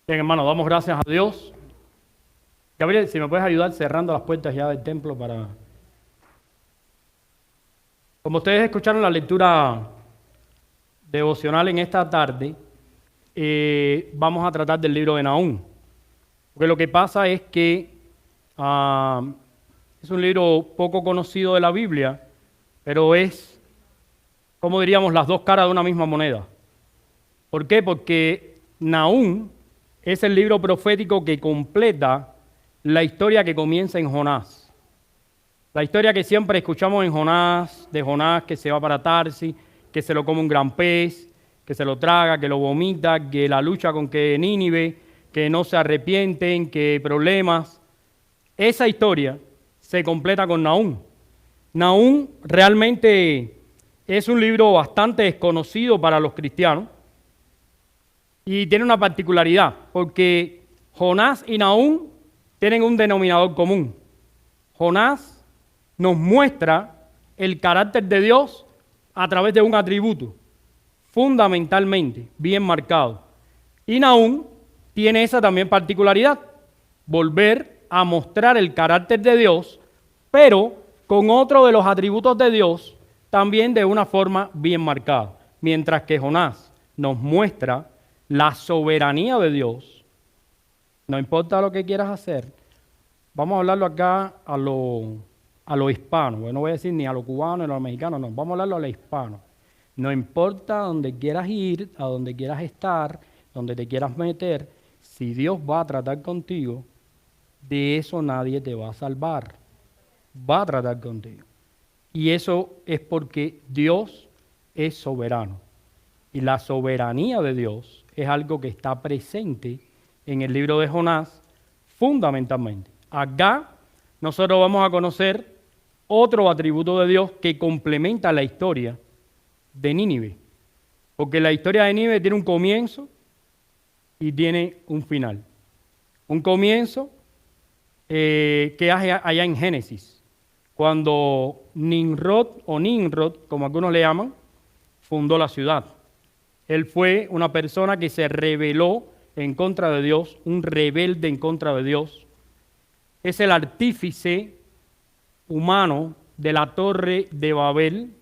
Bien, hermano, damos gracias a Dios. Gabriel, si me puedes ayudar cerrando las puertas ya del templo para... Como ustedes escucharon la lectura devocional en esta tarde, vamos a tratar del libro de Nahum. Porque lo que pasa es que es un libro poco conocido de la Biblia, pero es, como diríamos, las dos caras de una misma moneda. ¿Por qué? Porque Nahum es el libro profético que completa la historia que comienza en Jonás. La historia que siempre escuchamos en Jonás, de Jonás que se va para Tarsis, que se lo come un gran pez, que se lo traga, que lo vomita, que la lucha con que Nínive, que no se arrepienten, que problemas. Esa historia se completa con Nahum. Nahum realmente es un libro bastante desconocido para los cristianos y tiene una particularidad, porque Jonás y Nahum tienen un denominador común. Jonás nos muestra el carácter de Dios a través de un atributo, fundamentalmente bien marcado. Y Nahum tiene esa también particularidad, volver a mostrar el carácter de Dios, pero con otro de los atributos de Dios también de una forma bien marcada. Mientras que Jonás nos muestra la soberanía de Dios, no importa lo que quieras hacer, vamos a hablarlo acá a lo hispano, bueno, no voy a decir ni a lo cubano ni a lo mexicano, no, vamos a hablarlo a lo hispano. No importa dónde quieras ir, a dónde quieras estar, donde te quieras meter, si Dios va a tratar contigo, de eso nadie te va a salvar. Va a tratar contigo. Y eso es porque Dios es soberano. Y la soberanía de Dios es algo que está presente en el libro de Jonás fundamentalmente. Acá nosotros vamos a conocer otro atributo de Dios que complementa la historia de Nínive. Porque la historia de Nínive tiene un comienzo y tiene un final. Un comienzo que hace allá en Génesis, cuando Nimrod, como algunos le llaman, fundó la ciudad. Él fue una persona que se rebeló en contra de Dios, un rebelde en contra de Dios. Es el artífice humano de la torre de Babel,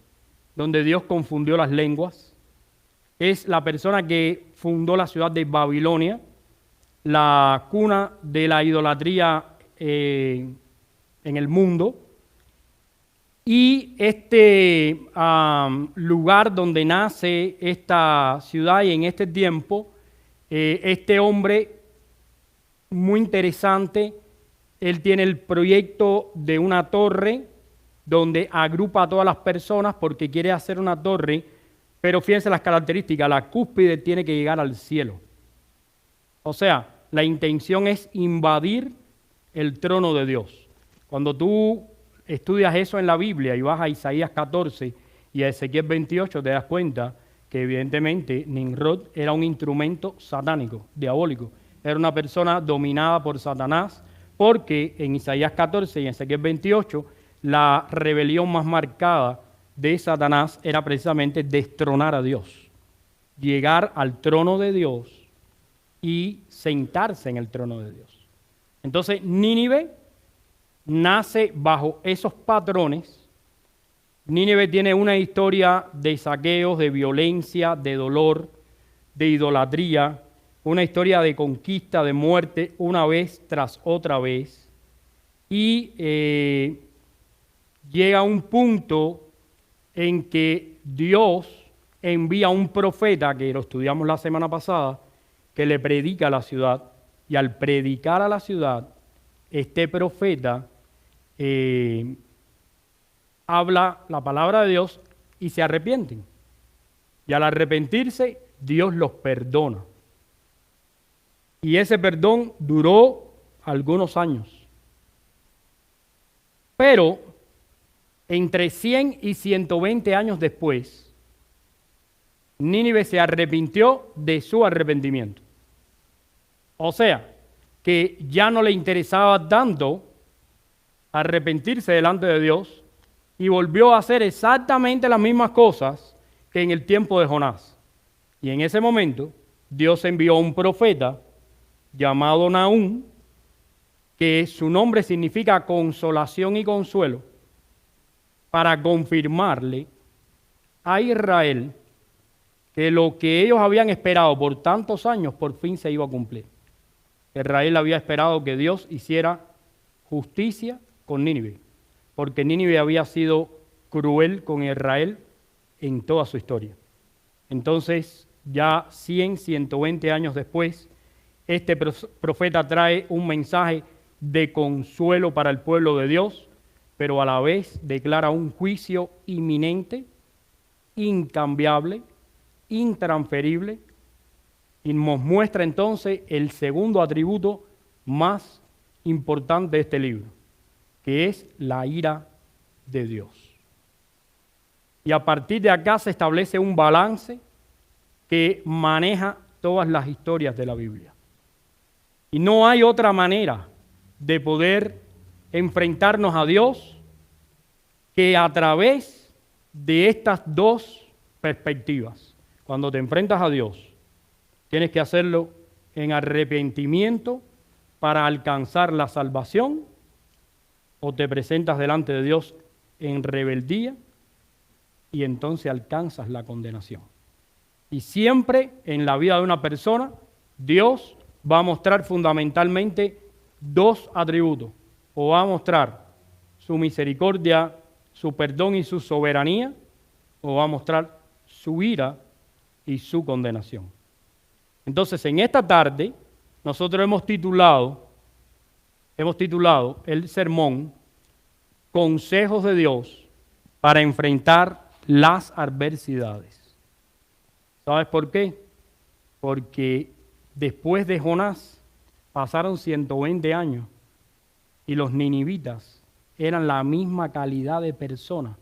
donde Dios confundió las lenguas. Es la persona que fundó la ciudad de Babilonia, la cuna de la idolatría en el mundo. Y este lugar donde nace esta ciudad y en este tiempo, este hombre muy interesante, él tiene el proyecto de una torre donde agrupa a todas las personas porque quiere hacer una torre, pero fíjense las características, la cúspide tiene que llegar al cielo. O sea, la intención es invadir el trono de Dios. Cuando tú estudias eso en la Biblia y vas a Isaías 14 y a Ezequiel 28, te das cuenta que evidentemente Nimrod era un instrumento satánico, diabólico. Era una persona dominada por Satanás, porque en Isaías 14 y en Ezequiel 28 la rebelión más marcada de Satanás era precisamente destronar a Dios, llegar al trono de Dios y sentarse en el trono de Dios. Entonces Nínive nace bajo esos patrones. Nínive tiene una historia de saqueos, de violencia, de dolor, de idolatría, una historia de conquista, de muerte, una vez tras otra vez. Y llega a un punto en que Dios envía a un profeta, que lo estudiamos la semana pasada, que le predica a la ciudad. Y al predicar a la ciudad, este profeta habla la palabra de Dios y se arrepienten. Y al arrepentirse, Dios los perdona. Y ese perdón duró algunos años. Pero entre 100 y 120 años después, Nínive se arrepintió de su arrepentimiento. O sea, que ya no le interesaba tanto arrepentirse delante de Dios y volvió a hacer exactamente las mismas cosas que en el tiempo de Jonás. Y en ese momento, Dios envió a un profeta llamado Nahum, que su nombre significa consolación y consuelo, para confirmarle a Israel que lo que ellos habían esperado por tantos años por fin se iba a cumplir. Israel había esperado que Dios hiciera justicia con Nínive, porque Nínive había sido cruel con Israel en toda su historia. Entonces, ya 120 años después, este profeta trae un mensaje de consuelo para el pueblo de Dios, pero a la vez declara un juicio inminente, incambiable, intransferible, y nos muestra entonces el segundo atributo más importante de este libro, que es la ira de Dios. Y a partir de acá se establece un balance que maneja todas las historias de la Biblia. Y no hay otra manera de poder enfrentarnos a Dios que a través de estas dos perspectivas. Cuando te enfrentas a Dios, tienes que hacerlo en arrepentimiento para alcanzar la salvación, o te presentas delante de Dios en rebeldía y entonces alcanzas la condenación. Y siempre en la vida de una persona, Dios va a mostrar fundamentalmente dos atributos. O va a mostrar su misericordia, su perdón y su soberanía, o va a mostrar su ira y su condenación. Entonces, en esta tarde, nosotros hemos titulado el sermón Consejos de Dios para enfrentar las adversidades. ¿Sabes por qué? Porque después de Jonás pasaron 120 años y los ninivitas eran la misma calidad de persona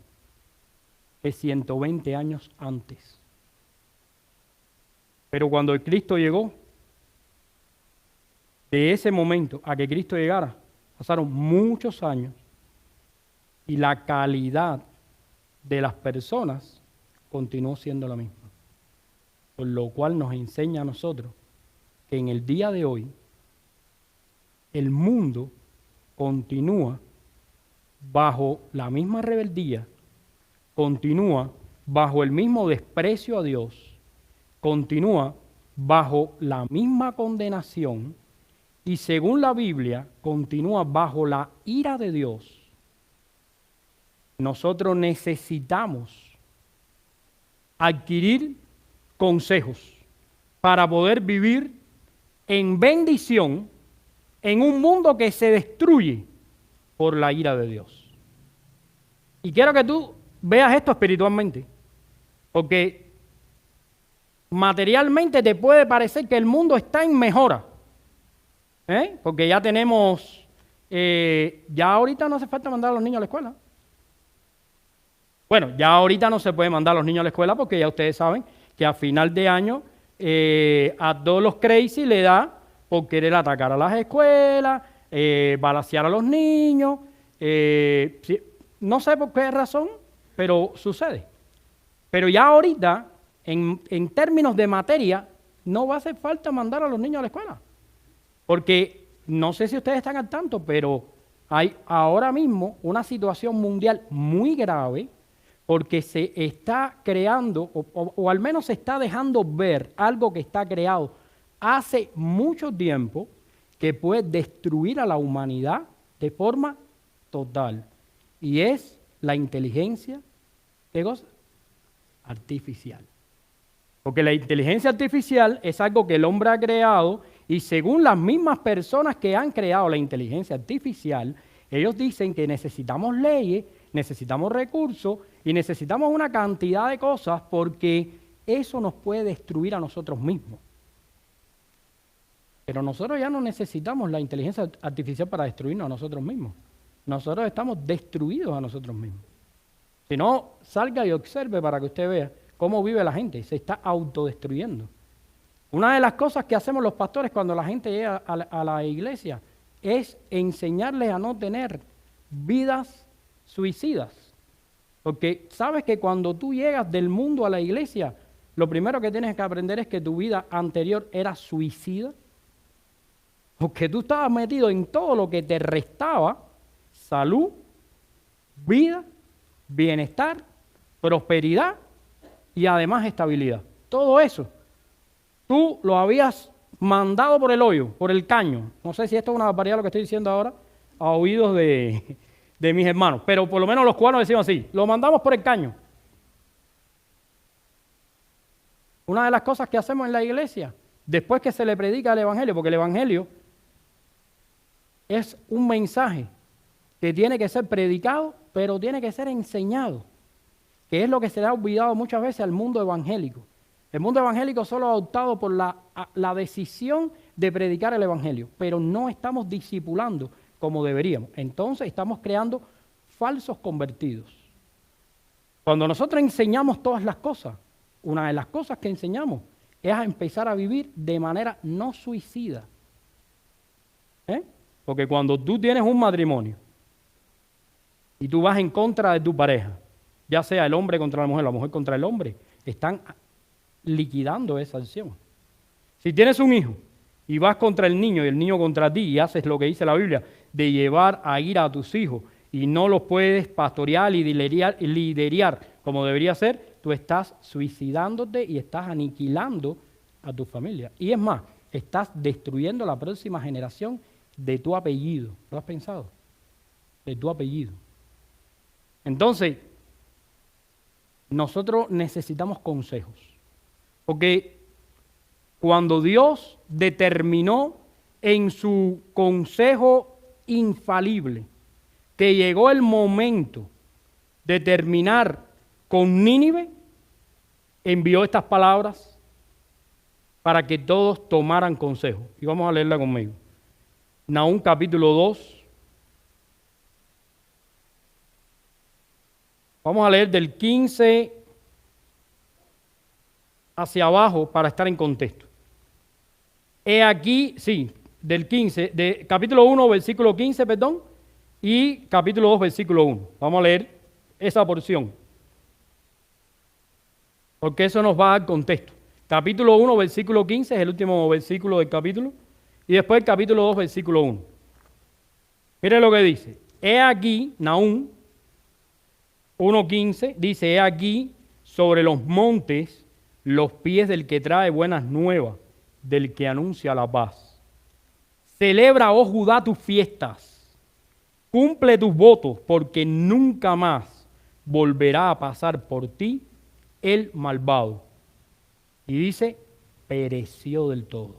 que 120 años antes. Pero cuando el Cristo llegó, de ese momento a que Cristo llegara, pasaron muchos años y la calidad de las personas continuó siendo la misma. Por lo cual nos enseña a nosotros que en el día de hoy el mundo continúa bajo la misma rebeldía, continúa bajo el mismo desprecio a Dios, continúa bajo la misma condenación y según la Biblia continúa bajo la ira de Dios. Nosotros necesitamos adquirir consejos para poder vivir en bendición en un mundo que se destruye por la ira de Dios. Y quiero que tú veas esto espiritualmente, porque materialmente te puede parecer que el mundo está en mejora, porque ya tenemos, ya ahorita no hace falta mandar a los niños a la escuela. Bueno, ya ahorita no se puede mandar a los niños a la escuela porque ya ustedes saben que a final de año a todos los crazy le da por querer atacar a las escuelas, balacear a los niños, no sé por qué razón, pero sucede. Pero ya ahorita, en términos de materia, no va a hacer falta mandar a los niños a la escuela. Porque no sé si ustedes están al tanto, pero hay ahora mismo una situación mundial muy grave porque se está creando, o al menos se está dejando ver algo que está creado hace mucho tiempo que puede destruir a la humanidad de forma total. Y es la inteligencia artificial. Porque la inteligencia artificial es algo que el hombre ha creado y según las mismas personas que han creado la inteligencia artificial, ellos dicen que necesitamos leyes, necesitamos recursos y necesitamos una cantidad de cosas porque eso nos puede destruir a nosotros mismos. Pero nosotros ya no necesitamos la inteligencia artificial para destruirnos a nosotros mismos. Nosotros estamos destruidos a nosotros mismos. Si no, salga y observe para que usted vea cómo vive la gente. Se está autodestruyendo. Una de las cosas que hacemos los pastores cuando la gente llega a la iglesia es enseñarles a no tener vidas suicidas. Porque sabes que cuando tú llegas del mundo a la iglesia, lo primero que tienes que aprender es que tu vida anterior era suicida. Porque tú estabas metido en todo lo que te restaba salud, vida, bienestar, prosperidad y además estabilidad. Todo eso, tú lo habías mandado por el hoyo, por el caño. No sé si esto es una barbaridad lo que estoy diciendo ahora a oídos de mis hermanos, pero por lo menos los cubanos decimos así, lo mandamos por el caño. Una de las cosas que hacemos en la iglesia, después que se le predica el Evangelio, porque el Evangelio es un mensaje que tiene que ser predicado, pero tiene que ser enseñado, que es lo que se le ha olvidado muchas veces al mundo evangélico. El mundo evangélico solo ha optado por la decisión de predicar el Evangelio, pero no estamos discipulando como deberíamos. Entonces estamos creando falsos convertidos. Cuando nosotros enseñamos todas las cosas, una de las cosas que enseñamos es a empezar a vivir de manera no suicida. Porque cuando tú tienes un matrimonio y tú vas en contra de tu pareja, ya sea el hombre contra la mujer contra el hombre, están liquidando esa acción. Si tienes un hijo y vas contra el niño y el niño contra ti y haces lo que dice la Biblia, de llevar a ira a tus hijos y no los puedes pastorear y liderar como debería ser, tú estás suicidándote y estás aniquilando a tu familia. Y es más, estás destruyendo la próxima generación de tu apellido. ¿Lo has pensado? De tu apellido. Entonces, nosotros necesitamos consejos. Porque cuando Dios determinó en su consejo infalible que llegó el momento de terminar con Nínive, envió estas palabras para que todos tomaran consejo. Y vamos a leerla conmigo. Nahum capítulo 2. Vamos a leer del 15 hacia abajo para estar en contexto. He aquí, sí, del 15, de capítulo 1, versículo 15, perdón, y capítulo 2, versículo 1. Vamos a leer esa porción, porque eso nos va a dar contexto. Capítulo 1, versículo 15 es el último versículo del capítulo, y después el capítulo 2, versículo 1. Mire lo que dice. He aquí, Nahum 1:15, dice, he aquí sobre los montes los pies del que trae buenas nuevas, del que anuncia la paz. Celebra, oh Judá, tus fiestas, cumple tus votos, porque nunca más volverá a pasar por ti el malvado. Y dice, pereció del todo.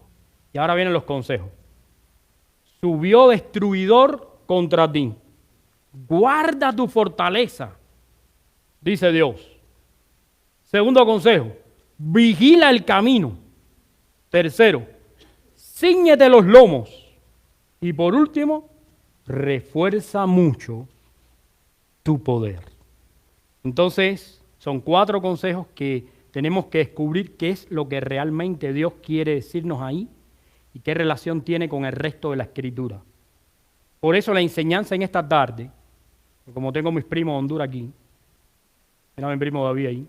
Y ahora vienen los consejos. Subió destruidor contra ti. Guarda tu fortaleza, dice Dios. Segundo consejo, vigila el camino. Tercero, cíñete los lomos. Y por último, refuerza mucho tu poder. Entonces, son 4 consejos que tenemos que descubrir qué es lo que realmente Dios quiere decirnos ahí y qué relación tiene con el resto de la Escritura. Por eso la enseñanza en esta tarde, como tengo mis primos de Honduras aquí, mira mi primo David ahí,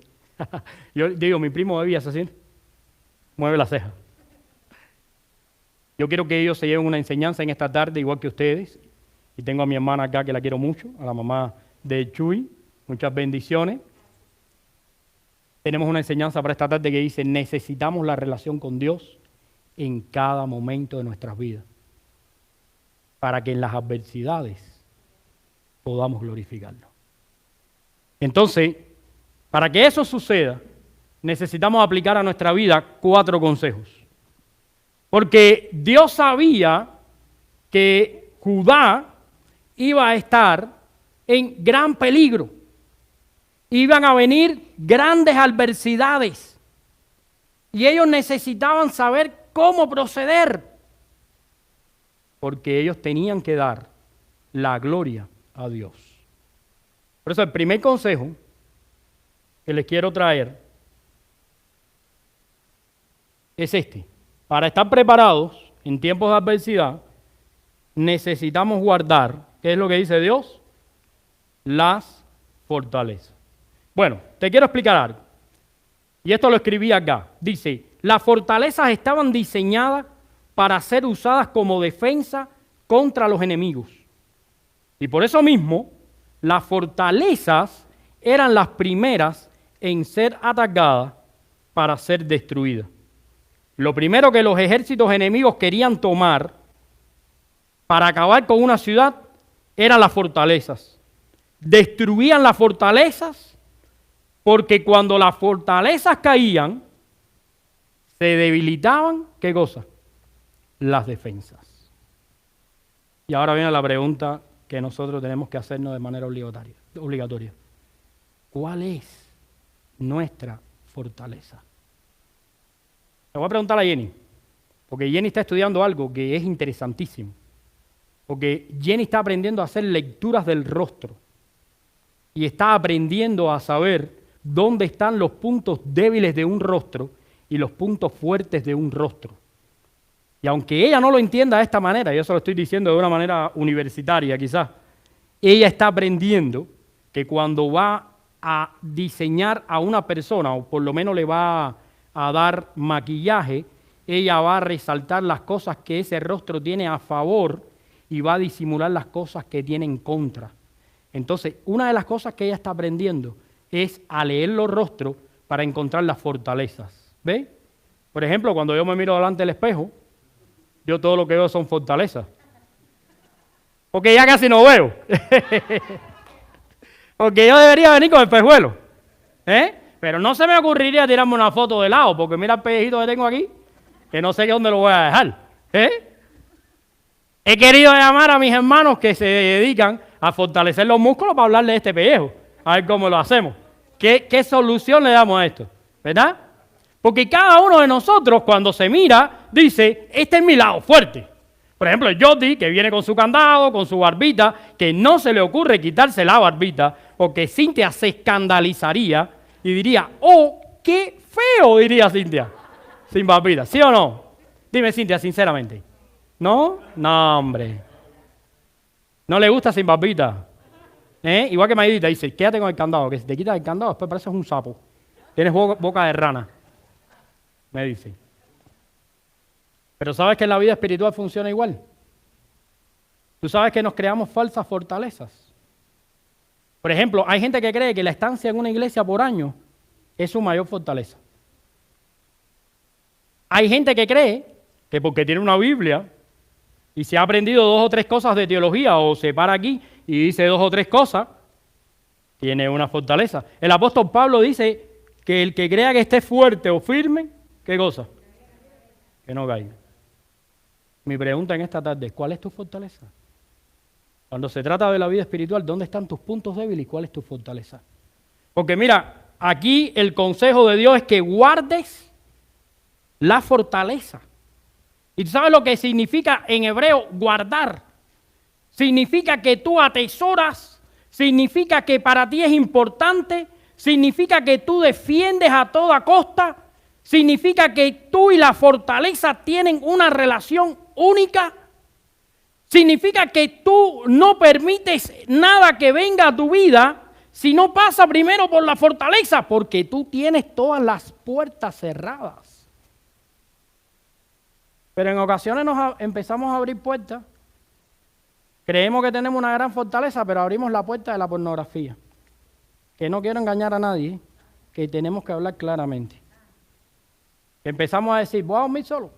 yo digo, mi primo David es así, mueve la ceja. Yo quiero que ellos se lleven una enseñanza en esta tarde, igual que ustedes, y tengo a mi hermana acá que la quiero mucho, a la mamá de Chuy, muchas bendiciones. Tenemos una enseñanza para esta tarde que dice, necesitamos la relación con Dios en cada momento de nuestras vidas, para que en las adversidades podamos glorificarlo. Entonces, para que eso suceda, necesitamos aplicar a nuestra vida 4 consejos. Porque Dios sabía que Judá iba a estar en gran peligro. Iban a venir grandes adversidades. Y ellos necesitaban saber cómo proceder. Porque ellos tenían que dar la gloria a Dios. Por eso el primer consejo que les quiero traer es este. Para estar preparados en tiempos de adversidad, necesitamos guardar, ¿qué es lo que dice Dios? Las fortalezas. Bueno, te quiero explicar algo. Y esto lo escribí acá. Dice, las fortalezas estaban diseñadas para ser usadas como defensa contra los enemigos. Y por eso mismo, las fortalezas eran las primeras en ser atacadas para ser destruidas. Lo primero que los ejércitos enemigos querían tomar para acabar con una ciudad eran las fortalezas. Destruían las fortalezas porque cuando las fortalezas caían, se debilitaban, ¿qué cosa? Las defensas. Y ahora viene la pregunta que nosotros tenemos que hacernos de manera obligatoria. ¿Cuál es nuestra fortaleza? Le voy a preguntar a Jenny, porque Jenny está estudiando algo que es interesantísimo. Porque Jenny está aprendiendo a hacer lecturas del rostro y está aprendiendo a saber dónde están los puntos débiles de un rostro y los puntos fuertes de un rostro. Y aunque ella no lo entienda de esta manera, yo se lo estoy diciendo de una manera universitaria quizás, ella está aprendiendo que cuando va a diseñar a una persona, o por lo menos le va a dar maquillaje, ella va a resaltar las cosas que ese rostro tiene a favor y va a disimular las cosas que tiene en contra. Entonces, una de las cosas que ella está aprendiendo es a leer los rostros para encontrar las fortalezas. ¿Ve? Por ejemplo, cuando yo me miro delante del espejo, yo todo lo que veo son fortalezas. Porque ya casi no veo. Porque yo debería venir con espejuelos. Pero no se me ocurriría tirarme una foto de lado, porque mira el pellejito que tengo aquí, que no sé dónde lo voy a dejar. He querido llamar a mis hermanos que se dedican a fortalecer los músculos para hablarle de este pellejo. A ver cómo lo hacemos. ¿Qué solución le damos a esto? ¿Verdad? Porque cada uno de nosotros cuando se mira dice, este es mi lado fuerte. Por ejemplo, el Jordi, que viene con su candado, con su barbita, que no se le ocurre quitarse la barbita, porque Cintia se escandalizaría y diría, oh, qué feo, diría Cintia, sin barbita. ¿Sí o no? Dime, Cintia, sinceramente. ¿No? No, hombre. ¿No le gusta sin barbita? Igual que Maidita dice, quédate con el candado, que si te quitas el candado después pareces un sapo. Tienes boca de rana. Me dice. Pero ¿sabes que en la vida espiritual funciona igual? ¿Tú sabes que nos creamos falsas fortalezas? Por ejemplo, hay gente que cree que la estancia en una iglesia por año es su mayor fortaleza. Hay gente que cree que porque tiene una Biblia y se ha aprendido 2 o 3 cosas de teología o se para aquí y dice 2 o 3 cosas, tiene una fortaleza. El apóstol Pablo dice que el que crea que esté fuerte o firme, ¿qué cosa? Que no caiga. Mi pregunta en esta tarde, ¿cuál es tu fortaleza? Cuando se trata de la vida espiritual, ¿dónde están tus puntos débiles y cuál es tu fortaleza? Porque mira, aquí el consejo de Dios es que guardes la fortaleza. ¿Y tú sabes lo que significa en hebreo guardar? Significa que tú atesoras, significa que para ti es importante, significa que tú defiendes a toda costa, significa que tú y la fortaleza tienen una relación única. Significa que tú no permites nada que venga a tu vida si no pasa primero por la fortaleza, porque tú tienes todas las puertas cerradas. Pero en ocasiones empezamos a abrir puertas, creemos que tenemos una gran fortaleza, pero abrimos la puerta de la pornografía. Que no quiero engañar a nadie, que tenemos que hablar claramente. Empezamos a decir, voy a dormir solo.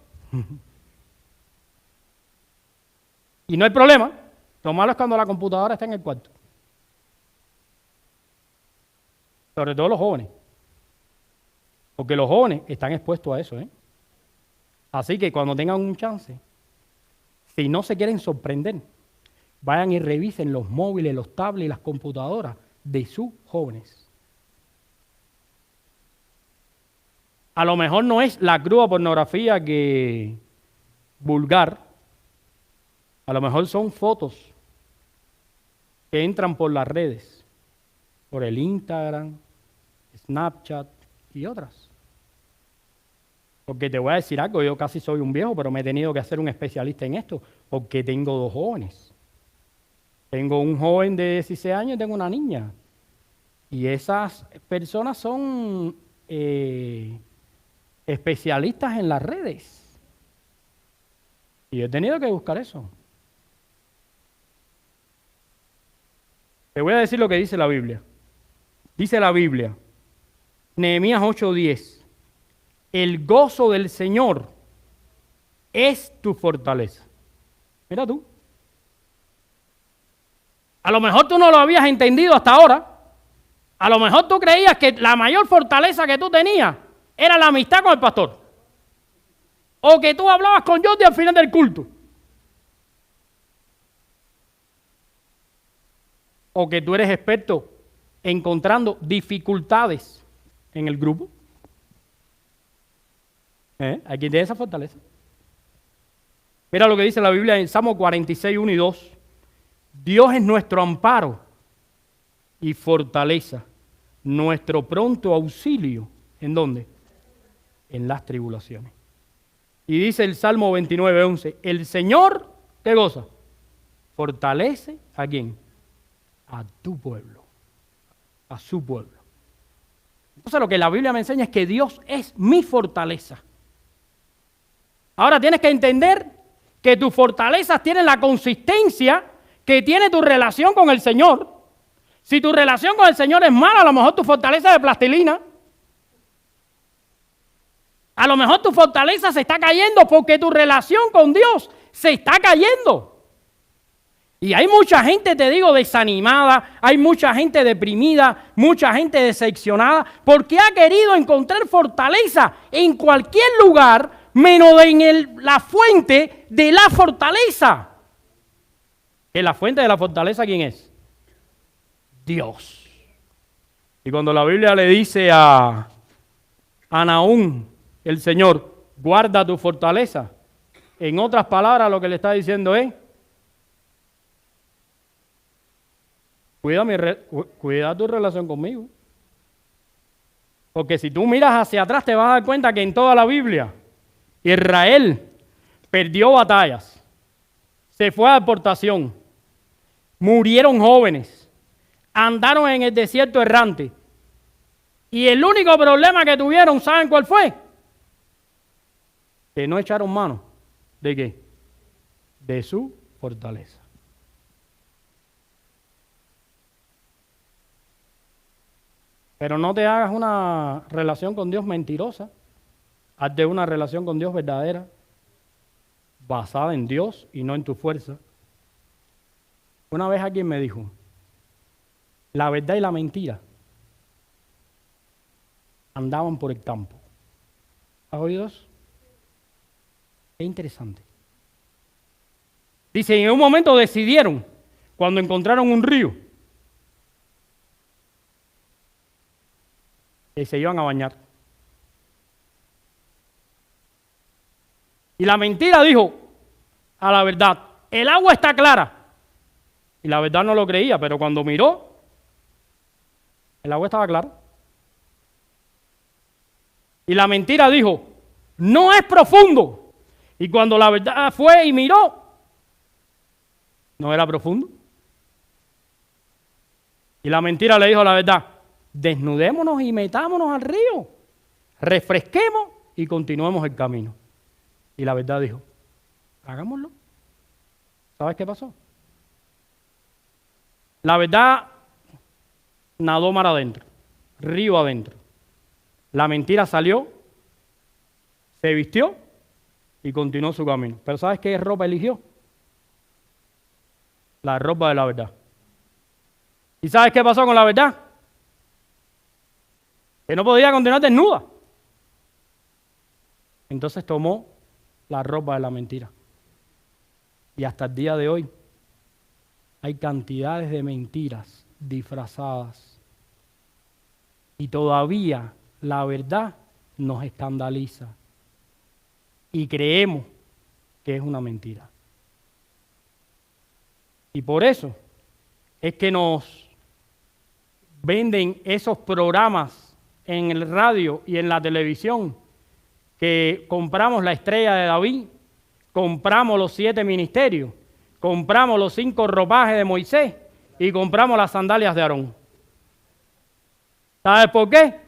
Y no hay problema, lo malo es cuando la computadora está en el cuarto. Sobre todo los jóvenes. Porque los jóvenes están expuestos a eso, Así que cuando tengan un chance, si no se quieren sorprender, vayan y revisen los móviles, los tablets y las computadoras de sus jóvenes. A lo mejor no es la cruda pornografía que vulgar, a lo mejor son fotos que entran por las redes, por el Instagram, Snapchat y otras. Porque te voy a decir algo, yo casi soy un viejo, pero me he tenido que hacer un especialista en esto, porque tengo 2 jóvenes. Tengo un joven de 16 años y tengo una niña. Y esas personas son especialistas en las redes. Y he tenido que buscar eso. Te voy a decir lo que dice la Biblia. Dice la Biblia, Nehemías 8:10, el gozo del Señor es tu fortaleza. Mira tú. A lo mejor tú no lo habías entendido hasta ahora. A lo mejor tú creías que la mayor fortaleza que tú tenías era la amistad con el pastor. O que tú hablabas con Jordi al final del culto. O que tú eres experto encontrando dificultades en el grupo. Hay quien tiene esa fortaleza. Mira lo que dice la Biblia en Salmo 46, 1 y 2. Dios es nuestro amparo y fortaleza, nuestro pronto auxilio. ¿En dónde? En las tribulaciones. Y dice el Salmo 29, 11, el Señor, ¿qué cosa? Fortalece ¿a quién? A tu pueblo, a su pueblo. Entonces lo que la Biblia me enseña es que Dios es mi fortaleza. Ahora tienes que entender que tus fortalezas tienen la consistencia que tiene tu relación con el Señor. Si tu relación con el Señor es mala, a lo mejor tu fortaleza es de plastilina. A lo mejor tu fortaleza se está cayendo porque tu relación con Dios se está cayendo. Y hay mucha gente, te digo, desanimada, hay mucha gente deprimida, mucha gente decepcionada, porque ha querido encontrar fortaleza en cualquier lugar, menos en la fuente de la fortaleza. ¿Que la fuente de la fortaleza quién es? Dios. Y cuando la Biblia le dice a Nahum, el Señor, guarda tu fortaleza, en otras palabras lo que le está diciendo es, cuida tu relación conmigo. Porque si tú miras hacia atrás te vas a dar cuenta que en toda la Biblia Israel perdió batallas, se fue a deportación, murieron jóvenes, andaron en el desierto errante. Y el único problema que tuvieron, ¿saben cuál fue? Que no echaron mano. ¿De qué? De su fortaleza. Pero no te hagas una relación con Dios mentirosa. Hazte una relación con Dios verdadera, basada en Dios y no en tu fuerza. Una vez alguien me dijo, la verdad y la mentira andaban por el campo. ¿Has oído eso? Es interesante. Dice, en un momento decidieron, cuando encontraron un río, que se iban a bañar. Y la mentira dijo a la verdad, el agua está clara. Y la verdad no lo creía, pero cuando miró, el agua estaba clara. Y la mentira dijo, no es profundo. Y cuando la verdad fue y miró, no era profundo. Y la mentira le dijo a la verdad, desnudémonos y metámonos al río, refresquemos y continuemos el camino. Y la verdad dijo, hagámoslo. ¿Sabes qué pasó? La verdad nadó mar adentro, río adentro. La mentira salió, se vistió y continuó su camino. Pero ¿sabes qué ropa eligió? La ropa de la verdad. ¿Y sabes qué pasó con la verdad? Que no podía continuar desnuda. Entonces tomó la ropa de la mentira. Y hasta el día de hoy hay cantidades de mentiras disfrazadas. Y todavía la verdad nos escandaliza. Y creemos que es una mentira. Y por eso es que nos venden esos programas en el radio y en la televisión, que compramos la estrella de David, compramos los 7 ministerios, compramos los 5 ropajes de Moisés y compramos las sandalias de Aarón. ¿Sabes por qué?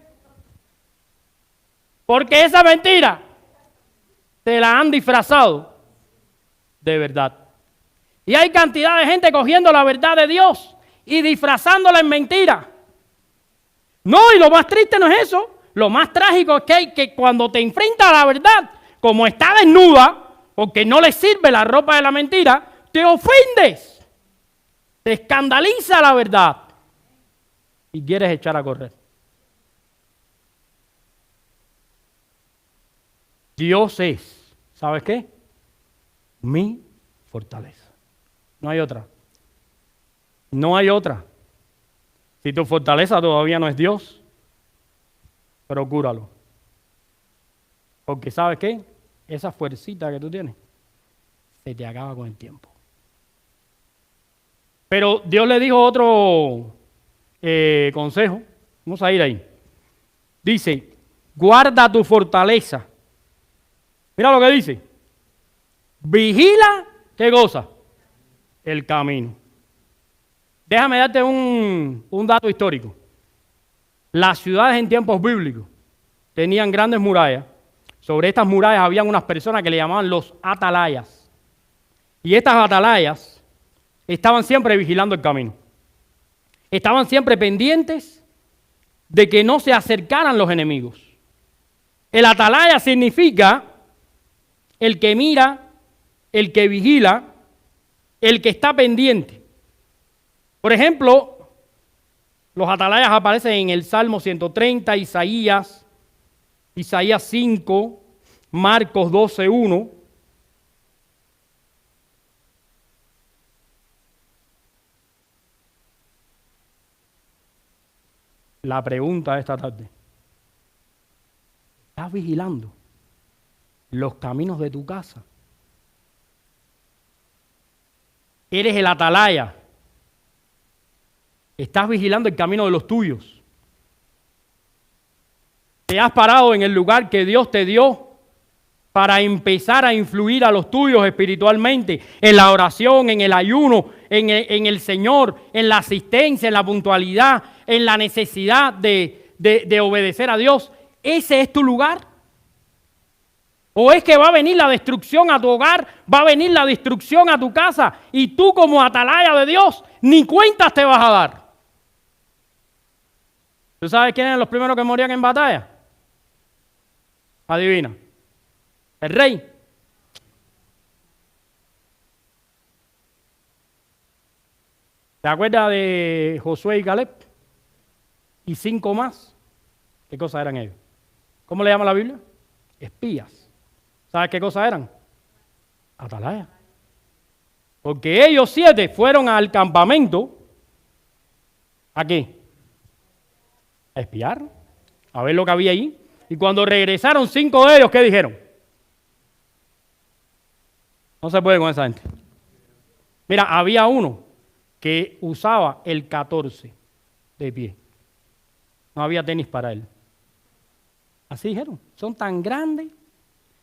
Porque esa mentira te la han disfrazado de verdad. Y hay cantidad de gente cogiendo la verdad de Dios y disfrazándola en mentira. No, y lo más triste no es eso. Lo más trágico es que cuando te enfrentas a la verdad, como está desnuda, porque no le sirve la ropa de la mentira, te ofendes. Te escandaliza la verdad. Y quieres echar a correr. Dios es, ¿sabes qué? Mi fortaleza. No hay otra. No hay otra. Si tu fortaleza todavía no es Dios, procúralo. Porque ¿sabes qué? Esa fuercita que tú tienes se te acaba con el tiempo. Pero Dios le dijo otro consejo. Vamos a ir ahí. Dice, guarda tu fortaleza. Mira lo que dice. Vigila, ¿qué cosa? El camino. Déjame darte un dato histórico. Las ciudades en tiempos bíblicos tenían grandes murallas. Sobre estas murallas habían unas personas que le llamaban los atalayas. Y estas atalayas estaban siempre vigilando el camino. Estaban siempre pendientes de que no se acercaran los enemigos. El atalaya significa el que mira, el que vigila, el que está pendiente. Por ejemplo, los atalayas aparecen en el Salmo 130, Isaías 5, Marcos 12:1. La pregunta de esta tarde. ¿Estás vigilando los caminos de tu casa? ¿Eres el atalaya? ¿Estás vigilando el camino de los tuyos? ¿Te has parado en el lugar que Dios te dio para empezar a influir a los tuyos espiritualmente? En la oración, en el ayuno, en el Señor, en la asistencia, en la puntualidad, en la necesidad de obedecer a Dios. ¿Ese es tu lugar? ¿O es que va a venir la destrucción a tu hogar, va a venir la destrucción a tu casa y tú como atalaya de Dios ni cuentas te vas a dar? ¿Tú sabes quiénes eran los primeros que morían en batalla? Adivina. El rey. ¿Te acuerdas de Josué y Caleb? Y 5 más. ¿Qué cosas eran ellos? ¿Cómo le llama la Biblia? Espías. ¿Sabes qué cosas eran? Atalaya. Porque ellos 7 fueron al campamento. ¿A qué? A espiar. A ver lo que había allí. Y cuando regresaron 5 de ellos, ¿qué dijeron? No se puede con esa gente. Mira, había uno que usaba el 14 de pie. No había tenis para él. Así dijeron. Son tan grandes,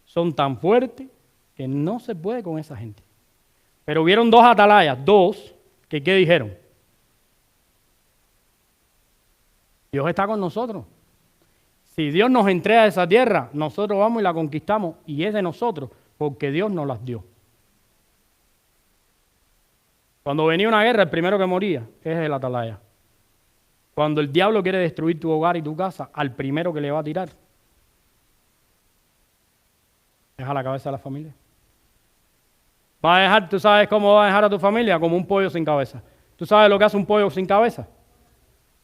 son tan fuertes, que no se puede con esa gente. Pero hubieron 2 atalayas, 2, que ¿qué dijeron? Dios está con nosotros. Si Dios nos entrega esa tierra, nosotros vamos y la conquistamos, y es de nosotros, porque Dios nos las dio. Cuando venía una guerra, el primero que moría es el atalaya. Cuando el diablo quiere destruir tu hogar y tu casa, al primero que le va a tirar es a la cabeza de la familia. Va a dejar, ¿tú sabes cómo va a dejar a tu familia? Como un pollo sin cabeza. ¿Tú sabes lo que hace un pollo sin cabeza?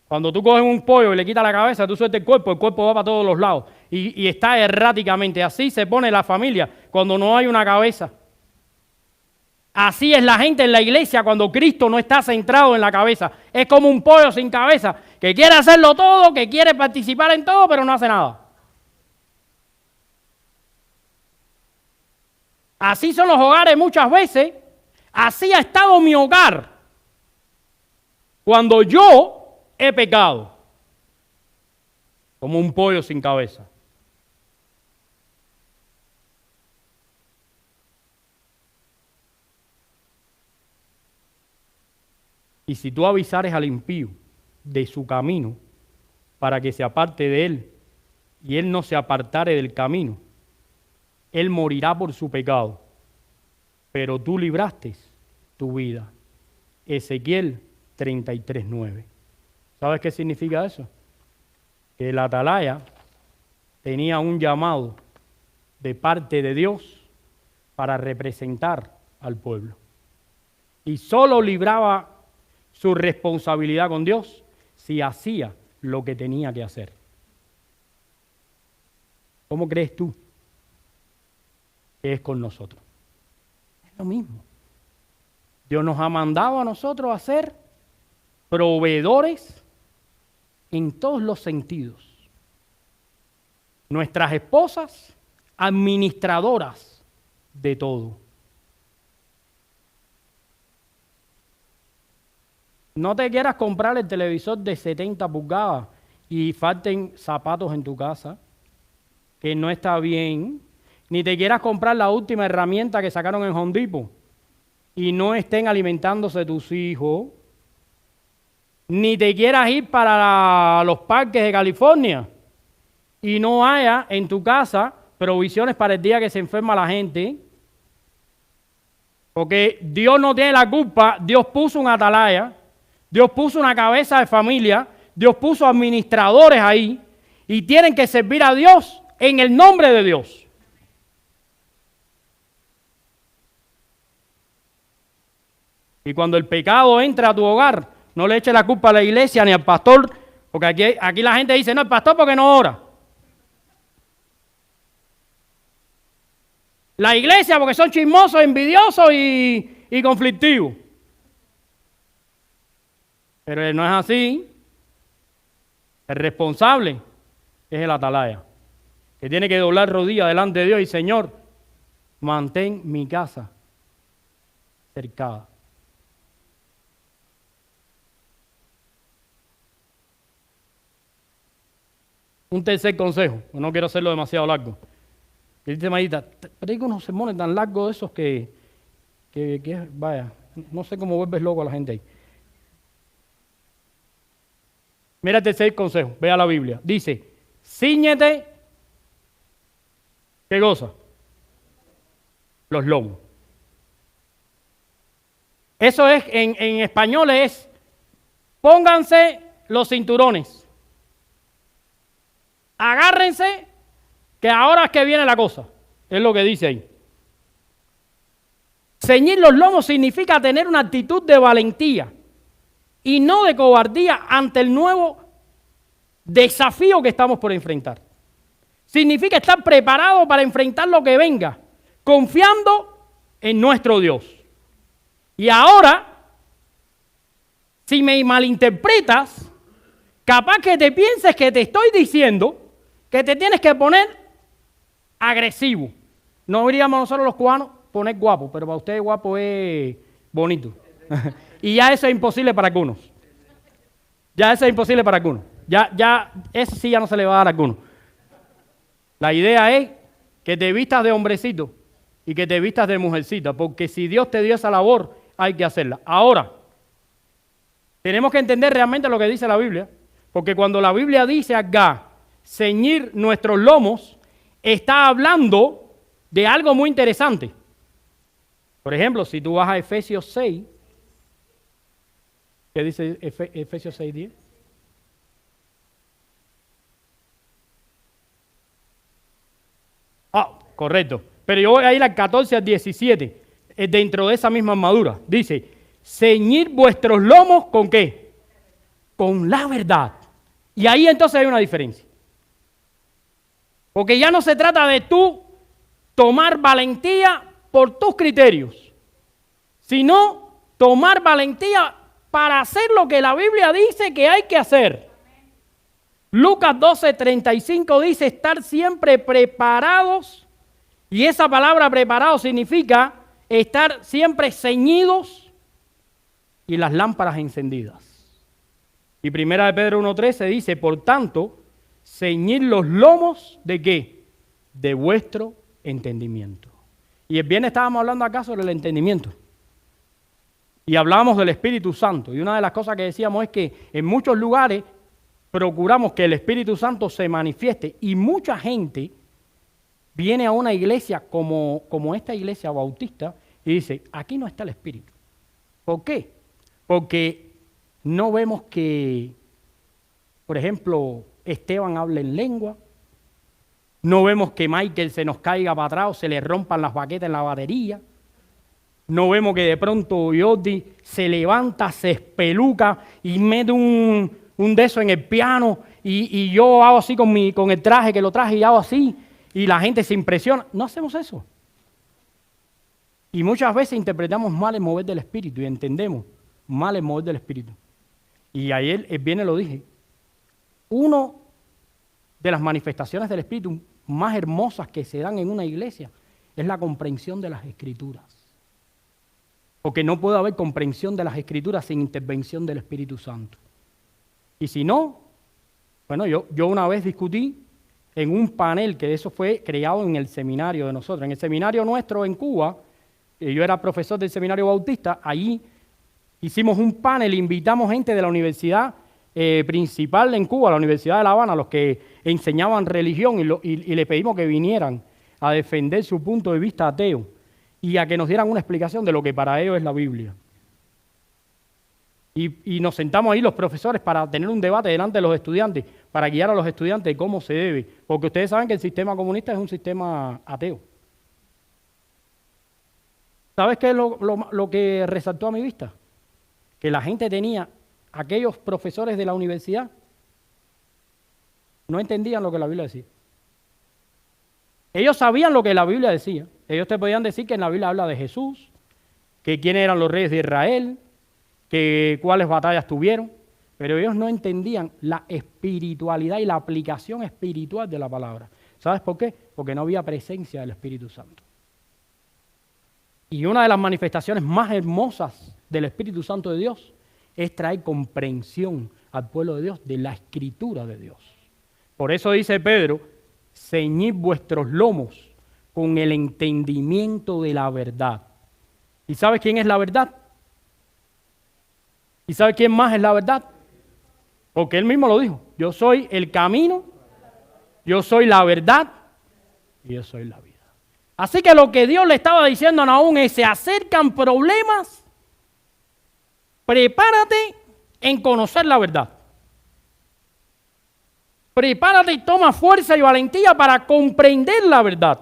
Cuando tú coges un pollo y le quitas la cabeza, tú sueltas el cuerpo va para todos los lados y está erráticamente. Así se pone la familia cuando no hay una cabeza. Así es la gente en la iglesia cuando Cristo no está centrado en la cabeza. Es como un pollo sin cabeza que quiere hacerlo todo, que quiere participar en todo, pero no hace nada. Así son los hogares muchas veces. Así ha estado mi hogar cuando yo he pecado, como un pollo sin cabeza. Y si tú avisares al impío de su camino para que se aparte de él, y él no se apartare del camino, él morirá por su pecado, pero tú libraste tu vida. Ezequiel 33:9. ¿Sabes qué significa eso? Que el atalaya tenía un llamado de parte de Dios para representar al pueblo. Y solo libraba su responsabilidad con Dios si hacía lo que tenía que hacer. ¿Cómo crees tú que es con nosotros? Es lo mismo. Dios nos ha mandado a nosotros a ser proveedores en todos los sentidos. Nuestras esposas, administradoras de todo. No te quieras comprar el televisor de 70 pulgadas y falten zapatos en tu casa, que no está bien. Ni te quieras comprar la última herramienta que sacaron en Home Depot y no estén alimentándose tus hijos. Ni te quieras ir para los parques de California y no haya en tu casa provisiones para el día que se enferma la gente. Porque Dios no tiene la culpa. Dios puso un atalaya, Dios puso una cabeza de familia, Dios puso administradores ahí y tienen que servir a Dios en el nombre de Dios. Y cuando el pecado entra a tu hogar, no le eches la culpa a la iglesia ni al pastor, porque aquí la gente dice, no, el pastor porque no ora. La iglesia porque son chismosos, envidiosos y conflictivos. Pero no es así. El responsable es el atalaya, que tiene que doblar rodillas delante de Dios y Señor, mantén mi casa cercada. Un tercer consejo, no quiero hacerlo demasiado largo. Y dice Mayita, predico unos sermones tan largos de esos que vaya, no sé cómo vuelves loco a la gente ahí. Mira el tercer consejo, vea la Biblia. Dice, cíñete, ¿qué cosa? Los lomos. Eso es, en español es, pónganse los cinturones. Agárrense, que ahora es que viene la cosa. Es lo que dice ahí. Ceñir los lomos significa tener una actitud de valentía y no de cobardía ante el nuevo desafío que estamos por enfrentar. Significa estar preparado para enfrentar lo que venga, confiando en nuestro Dios. Y ahora, si me malinterpretas, capaz que te pienses que te estoy diciendo que te tienes que poner agresivo. No diríamos nosotros los cubanos poner guapo, pero para ustedes guapo es bonito. Y ya eso es imposible para algunos. Ya eso es imposible para algunos. Ya, eso sí ya no se le va a dar a algunos. La idea es que te vistas de hombrecito y que te vistas de mujercita, porque si Dios te dio esa labor, hay que hacerla. Ahora, tenemos que entender realmente lo que dice la Biblia, porque cuando la Biblia dice acá, ceñir nuestros lomos, está hablando de algo muy interesante. Por ejemplo, si tú vas a Efesios 6, ¿qué dice Efesios 6:10? Correcto. Pero yo voy a ir al 14 al 17, dentro de esa misma armadura. Dice, ceñir vuestros lomos ¿con qué? Con la verdad. Y ahí entonces hay una diferencia. Porque ya no se trata de tú tomar valentía por tus criterios, sino tomar valentía para hacer lo que la Biblia dice que hay que hacer. Lucas 12:35 dice estar siempre preparados, y esa palabra preparado significa estar siempre ceñidos y las lámparas encendidas. Y primera de Pedro 1:13 dice, por tanto, ceñid los lomos ¿de qué? De vuestro entendimiento. Y el viernes estábamos hablando acá sobre el entendimiento. Y hablábamos del Espíritu Santo. Y una de las cosas que decíamos es que en muchos lugares procuramos que el Espíritu Santo se manifieste. Y mucha gente viene a una iglesia como esta iglesia bautista y dice, aquí no está el Espíritu. ¿Por qué? Porque no vemos que, por ejemplo, Esteban hable en lengua, no vemos que Michael se nos caiga para atrás o se le rompan las baquetas en la batería, no vemos que de pronto Jordi se levanta, se espeluca y mete un de eso en el piano y yo hago así con el traje que lo traje y hago así y la gente se impresiona. No hacemos eso. Y muchas veces interpretamos mal el mover del Espíritu y entendemos mal el mover del Espíritu. Y ayer el viernes lo dije. Una de las manifestaciones del Espíritu más hermosas que se dan en una iglesia es la comprensión de las Escrituras. Porque no puede haber comprensión de las Escrituras sin intervención del Espíritu Santo. Y si no, bueno, yo una vez discutí en un panel, que eso fue creado en el seminario de nosotros. En el seminario nuestro en Cuba, yo era profesor del seminario bautista, allí hicimos un panel, invitamos gente de la universidad principal en Cuba, la Universidad de La Habana, los que enseñaban religión y le pedimos que vinieran a defender su punto de vista ateo y a que nos dieran una explicación de lo que para ellos es la Biblia. Y nos sentamos ahí los profesores para tener un debate delante de los estudiantes, para guiar a los estudiantes de cómo se debe, porque ustedes saben que el sistema comunista es un sistema ateo. ¿Sabes qué es lo que resaltó a mi vista? Que la gente tenía, aquellos profesores de la universidad, no entendían lo que la Biblia decía. Ellos sabían lo que la Biblia decía. Ellos te podían decir que en la Biblia habla de Jesús, que quiénes eran los reyes de Israel, que cuáles batallas tuvieron, pero ellos no entendían la espiritualidad y la aplicación espiritual de la palabra. ¿Sabes por qué? Porque no había presencia del Espíritu Santo. Y una de las manifestaciones más hermosas del Espíritu Santo de Dios es traer comprensión al pueblo de Dios de la Escritura de Dios. Por eso dice Pedro, ceñid vuestros lomos con el entendimiento de la verdad. ¿Y sabes quién es la verdad? ¿Y sabe quién más es la verdad? Porque él mismo lo dijo. Yo soy el camino, yo soy la verdad y yo soy la vida. Así que lo que Dios le estaba diciendo a Nahum es, se acercan problemas, prepárate en conocer la verdad. Prepárate y toma fuerza y valentía para comprender la verdad.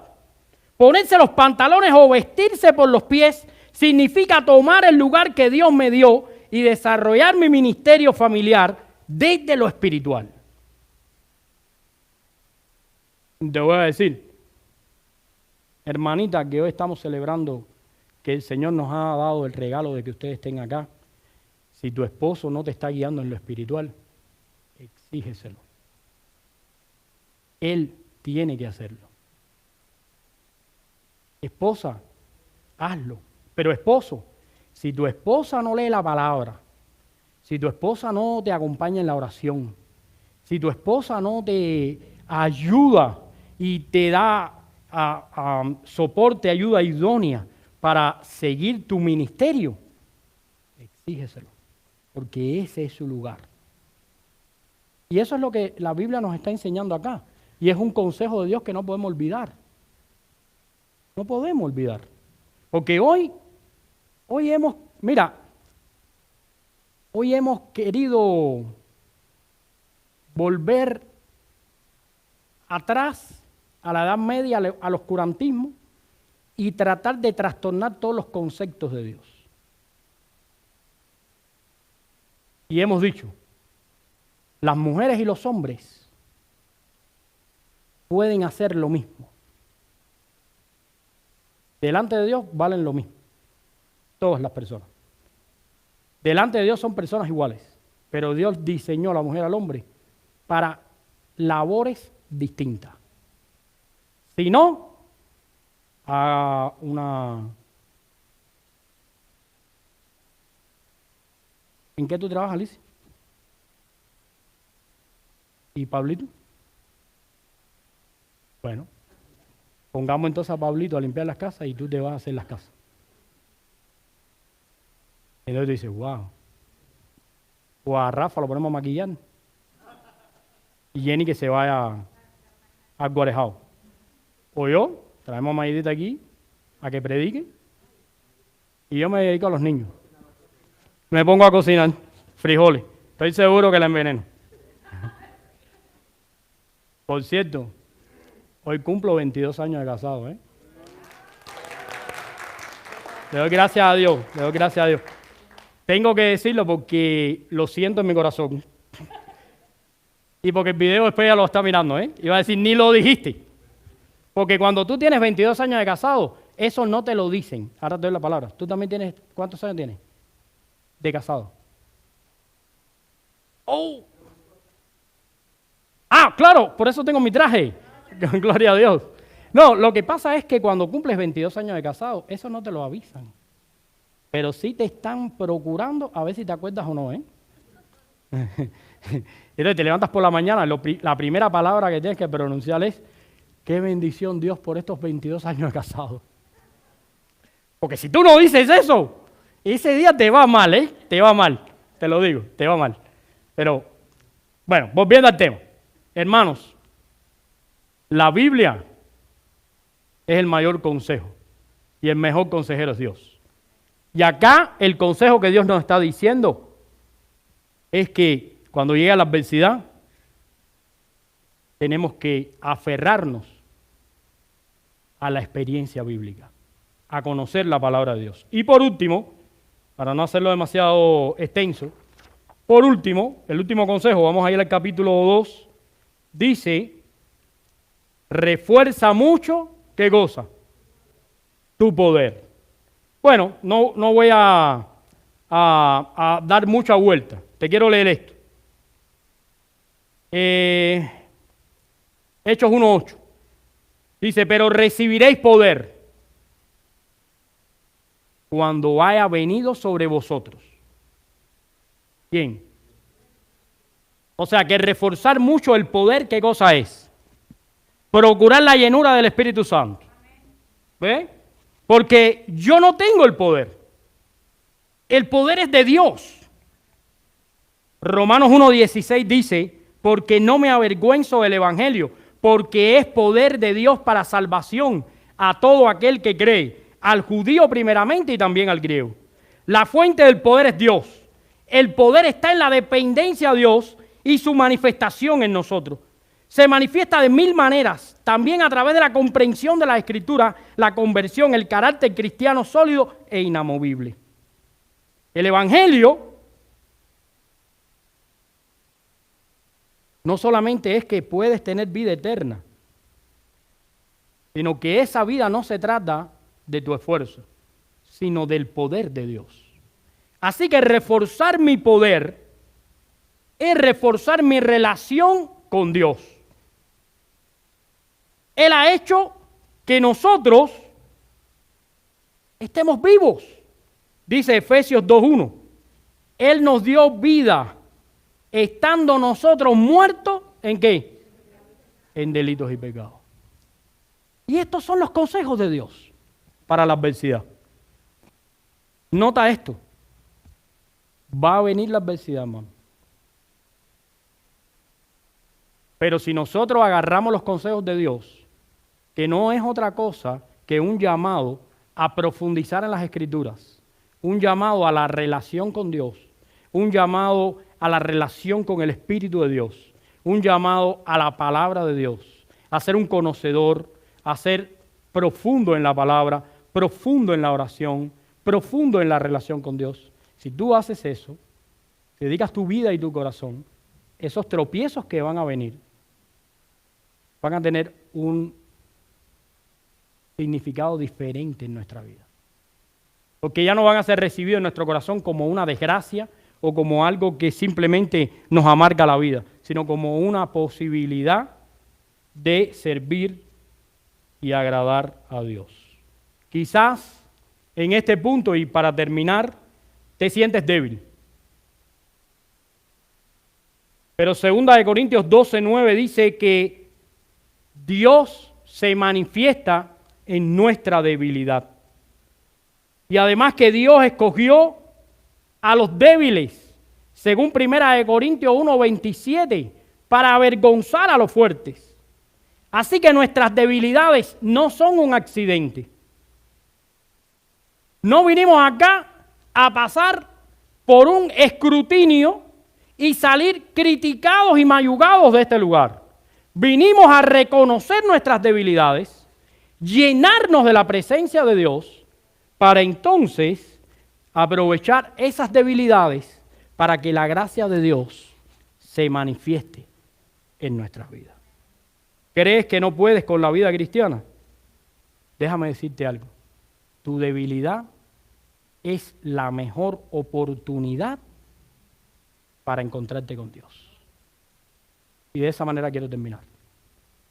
Ponerse los pantalones o vestirse por los pies significa tomar el lugar que Dios me dio y desarrollar mi ministerio familiar desde lo espiritual. Te voy a decir, hermanita, que hoy estamos celebrando que el Señor nos ha dado el regalo de que ustedes estén acá. Si tu esposo no te está guiando en lo espiritual, exígeselo. Él tiene que hacerlo. Esposa, hazlo. Pero esposo, si tu esposa no lee la palabra, si tu esposa no te acompaña en la oración, si tu esposa no te ayuda y te da soporte, ayuda idónea para seguir tu ministerio, exígeselo, porque ese es su lugar. Y eso es lo que la Biblia nos está enseñando acá. Y es un consejo de Dios que no podemos olvidar. No podemos olvidar. Porque hoy hemos querido volver atrás a la Edad Media, al oscurantismo, y tratar de trastornar todos los conceptos de Dios. Y hemos dicho, las mujeres y los hombres pueden hacer lo mismo. Delante de Dios valen lo mismo. Todas las personas. Delante de Dios son personas iguales. Pero Dios diseñó a la mujer al hombre para labores distintas. Si no, a una... ¿En qué tú trabajas, Alicia? ¿Y Pablito? Bueno, pongamos entonces a Pablito a limpiar las casas y tú te vas a hacer las casas. Y entonces tú dices, wow. O a Rafa lo ponemos a maquillar. Y Jenny que se vaya al guarejado. O yo, traemos a Mayidita aquí a que predique. Y yo me dedico a los niños. Me pongo a cocinar frijoles. Estoy seguro que la enveneno. Por cierto, hoy cumplo 22 años de casado, ¿eh? Le doy gracias a Dios, le doy gracias a Dios. Tengo que decirlo porque lo siento en mi corazón. Y porque el video después ya lo está mirando, ¿eh? Iba a decir, ni lo dijiste. Porque cuando tú tienes 22 años de casado, eso no te lo dicen. Ahora te doy la palabra. ¿Tú también tienes, cuántos años tienes de casado? ¡Oh! Ah, claro, por eso tengo mi traje. Gloria a Dios. No, lo que pasa es que cuando cumples 22 años de casado, eso no te lo avisan. Pero sí te están procurando a ver si te acuerdas o no, ¿eh? Entonces te levantas por la mañana, la primera palabra que tienes que pronunciar es: qué bendición Dios por estos 22 años de casado. Porque si tú no dices eso, ese día te va mal, ¿eh? Te va mal, te lo digo, te va mal. Pero, bueno, volviendo al tema. Hermanos, la Biblia es el mayor consejo y el mejor consejero es Dios. Y acá el consejo que Dios nos está diciendo es que cuando llega la adversidad tenemos que aferrarnos a la experiencia bíblica, a conocer la palabra de Dios. Y por último, para no hacerlo demasiado extenso, por último, el último consejo, vamos a ir al capítulo 2, dice: refuerza mucho, ¿qué cosa? Tu poder. Bueno, no voy a dar mucha vuelta. Te quiero leer esto. Hechos 1:8. Dice: pero recibiréis poder cuando haya venido sobre vosotros. ¿Quién? O sea, que reforzar mucho el poder, ¿qué cosa es? Procurar la llenura del Espíritu Santo. ¿Ve? Porque yo no tengo el poder. El poder es de Dios. Romanos 1:16 dice: porque no me avergüenzo del Evangelio, porque es poder de Dios para salvación a todo aquel que cree, al judío primeramente y también al griego. La fuente del poder es Dios. El poder está en la dependencia de Dios y su manifestación en nosotros. Se manifiesta de mil maneras, también a través de la comprensión de la Escritura, la conversión, el carácter cristiano sólido e inamovible. El Evangelio no solamente es que puedes tener vida eterna, sino que esa vida no se trata de tu esfuerzo, sino del poder de Dios. Así que reforzar mi poder es reforzar mi relación con Dios. Él ha hecho que nosotros estemos vivos. Dice Efesios 2:1. Él nos dio vida estando nosotros muertos, ¿en qué? En delitos y pecados. Y estos son los consejos de Dios para la adversidad. Nota esto. Va a venir la adversidad, hermano. Pero si nosotros agarramos los consejos de Dios, que no es otra cosa que un llamado a profundizar en las Escrituras, un llamado a la relación con Dios, un llamado a la relación con el Espíritu de Dios, un llamado a la palabra de Dios, a ser un conocedor, a ser profundo en la palabra, profundo en la oración, profundo en la relación con Dios. Si tú haces eso, dedicas tu vida y tu corazón, esos tropiezos que van a venir van a tener un significado diferente en nuestra vida. Porque ya no van a ser recibidos en nuestro corazón como una desgracia o como algo que simplemente nos amarga la vida, sino como una posibilidad de servir y agradar a Dios. Quizás en este punto, y para terminar, te sientes débil. Pero 2 Corintios 12:9 dice que Dios se manifiesta en nuestra debilidad. Y además que Dios escogió a los débiles, según 1 Corintios 1:27, para avergonzar a los fuertes. Así que nuestras debilidades no son un accidente. No vinimos acá a pasar por un escrutinio y salir criticados y mayugados de este lugar. Vinimos a reconocer nuestras debilidades, llenarnos de la presencia de Dios, para entonces aprovechar esas debilidades para que la gracia de Dios se manifieste en nuestras vidas. ¿Crees que no puedes con la vida cristiana? Déjame decirte algo. Tu debilidad es la mejor oportunidad para encontrarte con Dios. Y de esa manera quiero terminar.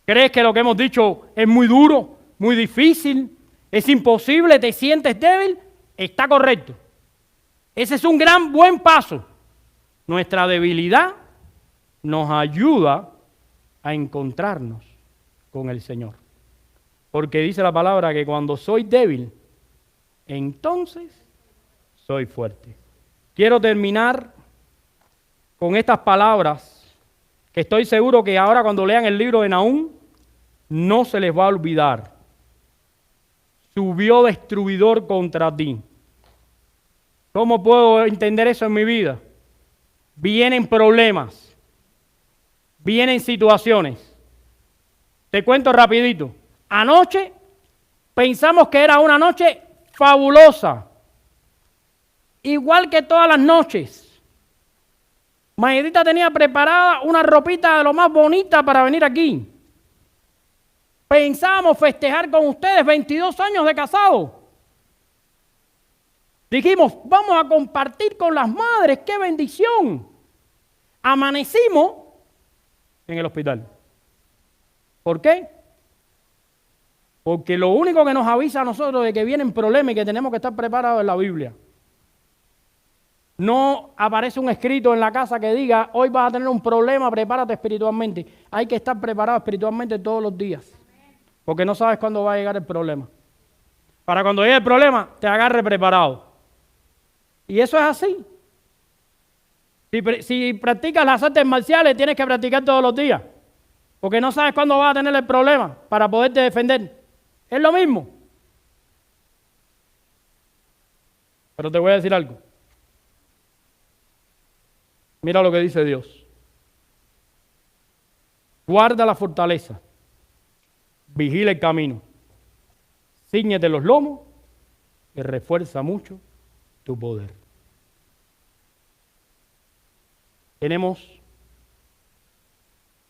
¿Crees que lo que hemos dicho es muy duro, muy difícil, es imposible, te sientes débil? Está correcto. Ese es un buen paso. Nuestra debilidad nos ayuda a encontrarnos con el Señor. Porque dice la palabra que cuando soy débil, entonces soy fuerte. Quiero terminar con estas palabras que estoy seguro que ahora cuando lean el libro de Nahum no se les va a olvidar. Subió destruidor contra ti. ¿Cómo puedo entender eso en mi vida? Vienen problemas, vienen situaciones. Te cuento rapidito. Anoche pensamos que era una noche fabulosa, igual que todas las noches. Mayerita tenía preparada una ropita de lo más bonita para venir aquí. Pensábamos festejar con ustedes 22 años de casado. Dijimos, vamos a compartir con las madres, ¡qué bendición! Amanecimos en el hospital. ¿Por qué? Porque lo único que nos avisa a nosotros de que vienen problemas y que tenemos que estar preparados es la Biblia. No aparece un escrito en la casa que diga, hoy vas a tener un problema, prepárate espiritualmente. Hay que estar preparado espiritualmente todos los días, porque no sabes cuándo va a llegar el problema. Para cuando llegue el problema, te agarre preparado. Y eso es así. Si practicas las artes marciales, tienes que practicar todos los días, porque no sabes cuándo vas a tener el problema para poderte defender. Es lo mismo. Pero te voy a decir algo. Mira lo que dice Dios. Guarda la fortaleza, vigila el camino, cíñete los lomos y refuerza mucho tu poder.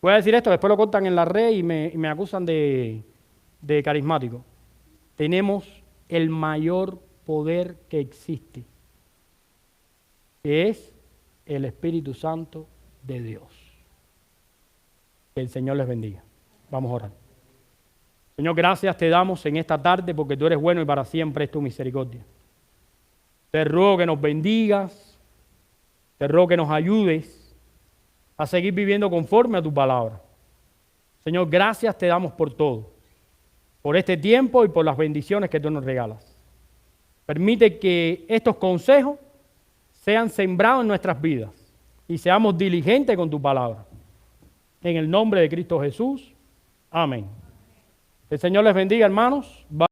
Voy a decir esto, después lo cortan en la red y me acusan de carismático. Tenemos el mayor poder que existe, que es el Espíritu Santo de Dios. Que el Señor les bendiga. Vamos a orar. Señor, gracias te damos en esta tarde porque tú eres bueno y para siempre es tu misericordia. Te ruego que nos bendigas, te ruego que nos ayudes a seguir viviendo conforme a tu palabra. Señor, gracias te damos por todo, por este tiempo y por las bendiciones que tú nos regalas. Permite que estos consejos sean sembrados en nuestras vidas y seamos diligentes con tu palabra. En el nombre de Cristo Jesús. Amén. El Señor les bendiga, hermanos.